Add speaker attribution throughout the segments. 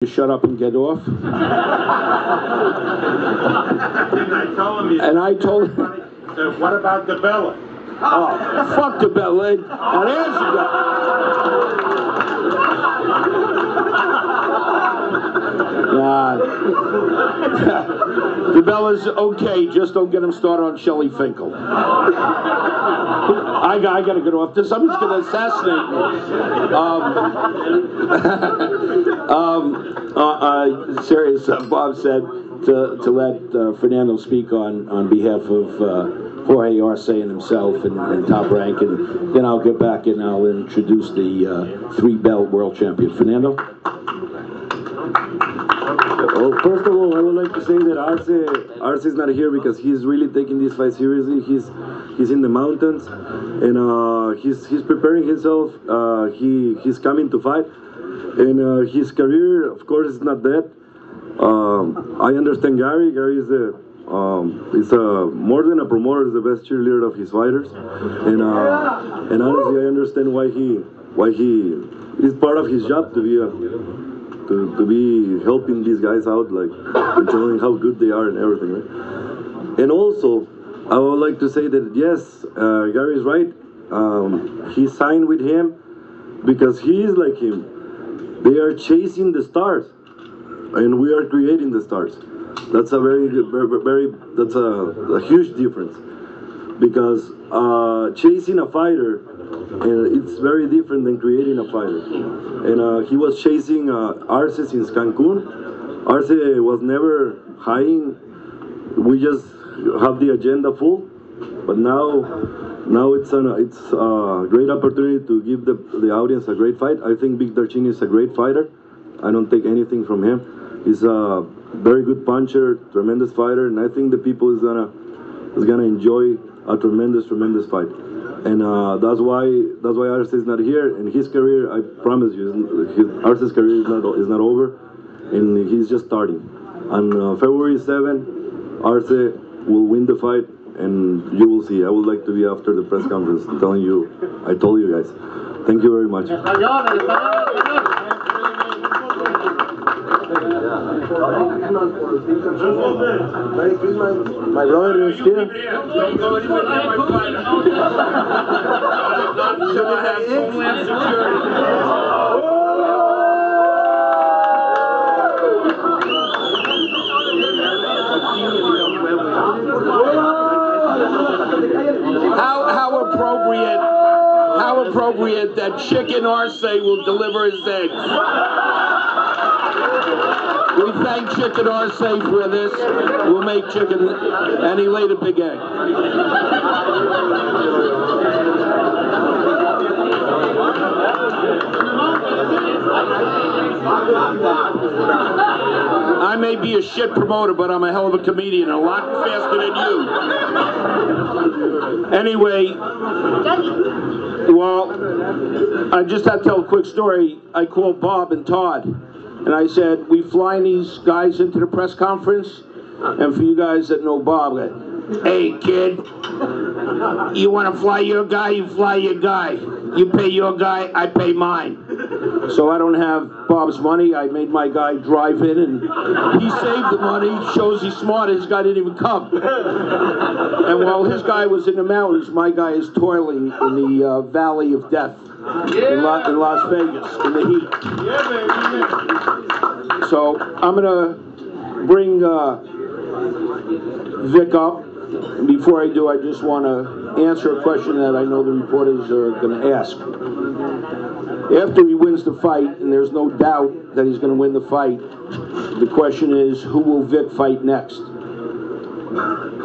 Speaker 1: to shut up and get off.
Speaker 2: Didn't I tell him?
Speaker 1: And I told him,
Speaker 2: So what about the Bella?
Speaker 1: oh, fuck the Bella. Now there's the Bella. The Bella's okay, just don't get him started on Shelley Finkel. I gotta get off this. Somebody's gonna assassinate me. Serious, Bob said to let Fernando speak on behalf of Jorge Arce and himself and Top Rank, and then I'll get back and I'll introduce the three-belt world champion. Fernando?
Speaker 3: Well, first of all, I would like to say that Arce is not here because he's really taking this fight seriously. He's in the mountains, and he's preparing himself. He's coming to fight, and his career, of course, is not dead. I understand Gary. Gary is more than a promoter, is the best cheerleader of his fighters, and honestly, I understand why he is part of his job to be helping these guys out, like, and telling how good they are and everything, right? And also, I would like to say that yes, Gary is right. He signed with him because he is like him. They are chasing the stars, and we are creating the stars. That's a that's a huge difference, because chasing a fighter, it's very different than creating a fighter. And he was chasing Arce since Cancun. Arce was never hiding. We just have the agenda full. But now it's a great opportunity to give the audience a great fight. I think Big Darchinyan is a great fighter. I don't take anything from him. He's a very good puncher, tremendous fighter, and I think the people is gonna enjoy a tremendous fight. And that's why Arce is not here. And his career, I promise you, Arce's career is not over, and he's just starting. On February 7th, Arce will win the fight, and you will see. I would like to be after the press conference telling you, I told you guys. Thank you very much. My brother is here.
Speaker 2: Don't go anywhere near my fighter. Not until I have homeland security.
Speaker 1: How appropriate that Chicken Arce will deliver his eggs. We thank Chicken Arce for this. We'll make chicken, and he laid a big egg. I may be a shit promoter, but I'm a hell of a comedian, a lot faster than you. Anyway, well, I just have to tell a quick story. I called Bob and Todd, and I said, we flying these guys into the press conference? And for you guys that know Bob, hey kid, you want to fly your guy, you fly your guy. You pay your guy, I pay mine. So I don't have Bob's money. I made my guy drive in, and he saved the money. Shows he's smart. His guy didn't even come. And while his guy was in the mountains, my guy is toiling in the Valley of Death in Las Vegas, in the heat. So I'm going to bring Vic up. And before I do, I just want to answer a question that I know the reporters are going to ask. After he wins the fight, and there's no doubt that he's going to win the fight, the question is, who will Vic fight next?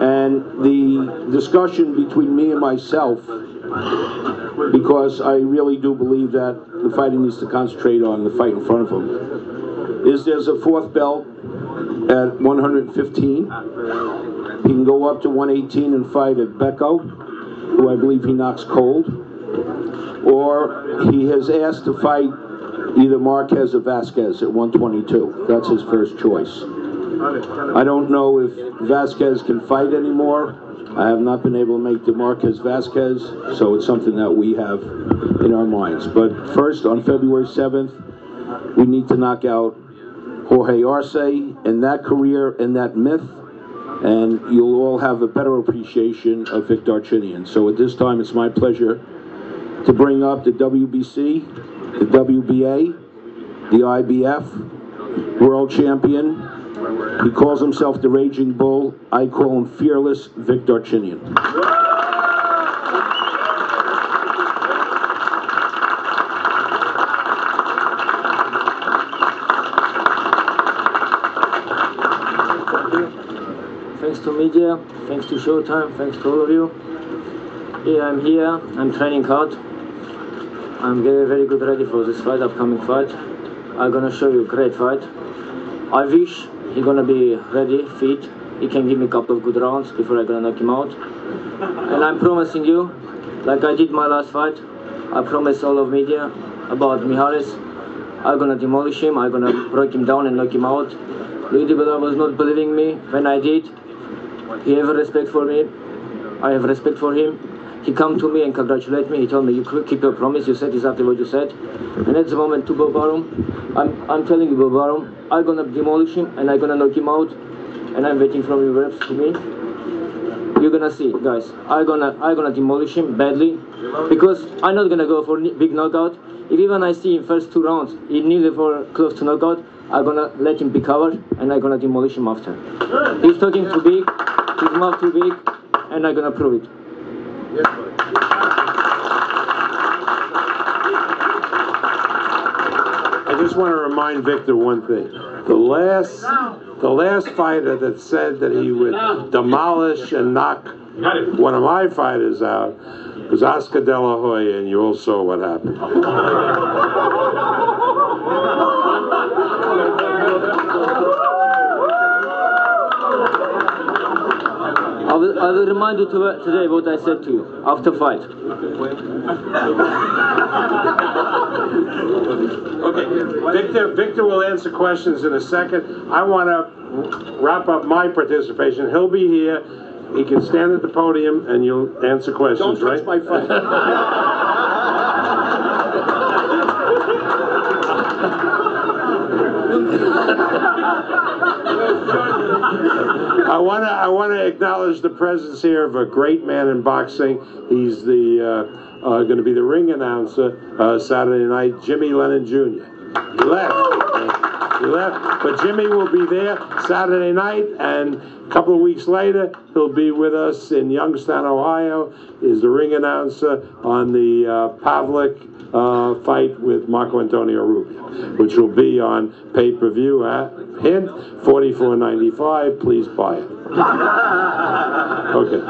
Speaker 1: And the discussion between me and myself, because I really do believe that the fighter needs to concentrate on the fight in front of him, is there's a fourth belt at 115. He can go up to 118 and fight at Becco, who I believe he knocks cold. Or he has asked to fight either Marquez or Vasquez at 122. That's his first choice. I don't know if Vasquez can fight anymore. I have not been able to make the Marquez-Vasquez, so it's something that we have in our minds. But first, on February 7th, we need to knock out Jorge Arce and that career and that myth, and you'll all have a better appreciation of Vic Darchinyan. So at this time, it's my pleasure to bring up the WBC, the WBA, the IBF, world champion. He calls himself the Raging Bull. I call him Fearless Vic Darchinyan.
Speaker 4: Thanks to media, thanks to Showtime, thanks to all of you. Yeah, I'm here, I'm training hard. I'm getting very good ready for this fight, upcoming fight. I'm gonna show you a great fight. I wish he's gonna be ready, fit. He can give me a couple of good rounds before I'm gonna knock him out. And I'm promising you, like I did my last fight, I promise all of media about Mihalis. I'm gonna demolish him, I'm gonna break him down and knock him out. Louis DiBella was not believing me when I did. He have respect for me. I have respect for him. He come to me and congratulate me. He told me, you keep your promise. You said exactly what you said. And at the moment, to Bobarum, I'm telling you, Bobarum, I'm gonna demolish him and I'm gonna knock him out. And I'm waiting from you reps to me. You're gonna see, guys. I'm gonna demolish him badly because I'm not gonna go for big knockout. If even I see in first 2 rounds he nearly for close to knockout, I'm gonna let him be covered and I'm gonna demolish him after. He's talking too big, his mouth too big, and I'm gonna prove it.
Speaker 2: I just want to remind Victor one thing. The last fighter that said that he would demolish and knock one of my fighters out was Oscar De La Hoya, and you all saw what happened.
Speaker 4: I will remind you today what I said to you after fight.
Speaker 2: Okay, Victor will answer questions in a second. I want to wrap up my participation. He'll be here. He can stand at the podium and you'll answer questions, right?
Speaker 1: Don't touch my fight.
Speaker 2: I want to acknowledge the presence here of a great man in boxing. He's going to be the ring announcer Saturday night, Jimmy Lennon Jr. He left, but Jimmy will be there Saturday night, and a couple of weeks later he'll be with us in Youngstown, Ohio. Is the ring announcer on the Pavlik fight with Marco Antonio Rubio, which will be on pay-per-view at hint $44.95. Please buy it. Okay,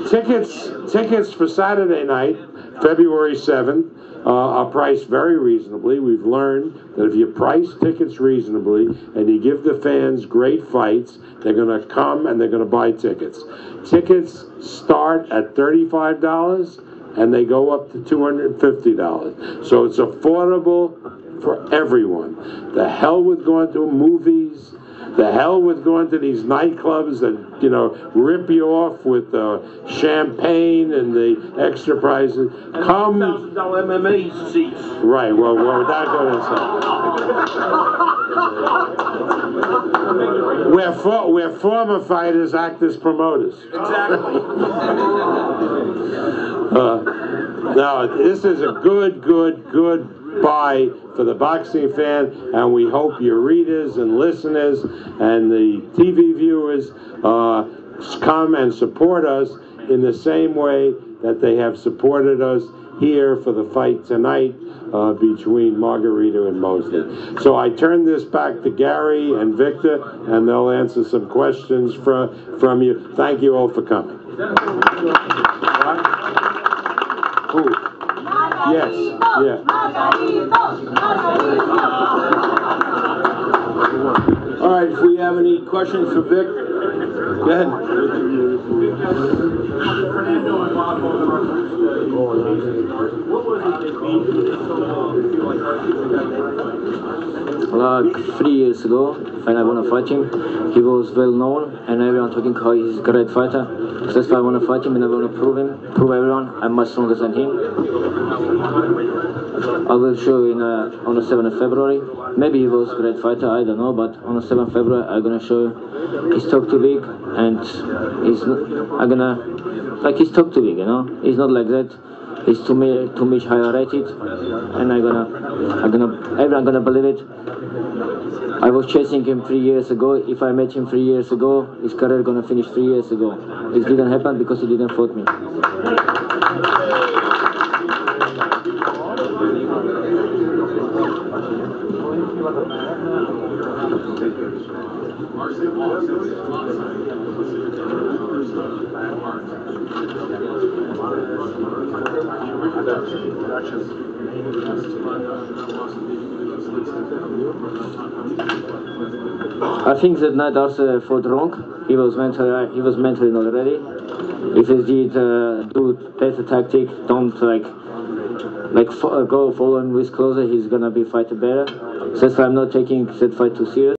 Speaker 2: tickets for Saturday night, February 7th, are priced very reasonably. We've learned that if you price tickets reasonably and you give the fans great fights, they're going to come and they're going to buy tickets. Tickets start at $35 and they go up to $250. So it's affordable for everyone. The hell with going to movies. The hell with going to these nightclubs that, you know, rip you off with champagne and the extra prices. Come. $1,000 MMA seats. Right, well, that goes inside. We're former fighters act as promoters.
Speaker 1: Exactly.
Speaker 2: No, this is a good buy for the boxing fan, and we hope your readers and listeners and the TV viewers come and support us in the same way that they have supported us here for the fight tonight between Margarita and Mosley. So I turn this back to Gary and Victor, and they'll answer some questions from you. Thank you all for coming. Who? Yes, yeah.
Speaker 1: All right, if we have any questions for Vic, go ahead.
Speaker 4: Like 3 years ago, when I want to fight him, he was well known and everyone talking how he's a great fighter. So that's why I want to fight him and I want to prove everyone I'm much stronger than him. I will show in on the 7th of February. Maybe he was a great fighter, I don't know, but on the 7th of February I'm gonna show he's talk too big, and I'm gonna, like, he's talk too big, you know. He's not like that. He's too much higher rated, and everyone gonna believe it. I was chasing him 3 years ago. If I met him 3 years ago, his career gonna finish 3 years ago. This didn't happen because he didn't fight me. I think that night Arce fought wrong. He was mentally not ready. If he did do better tactic, don't go follow him with closer, he's gonna be fighting better. So that's why I'm not taking that fight too serious.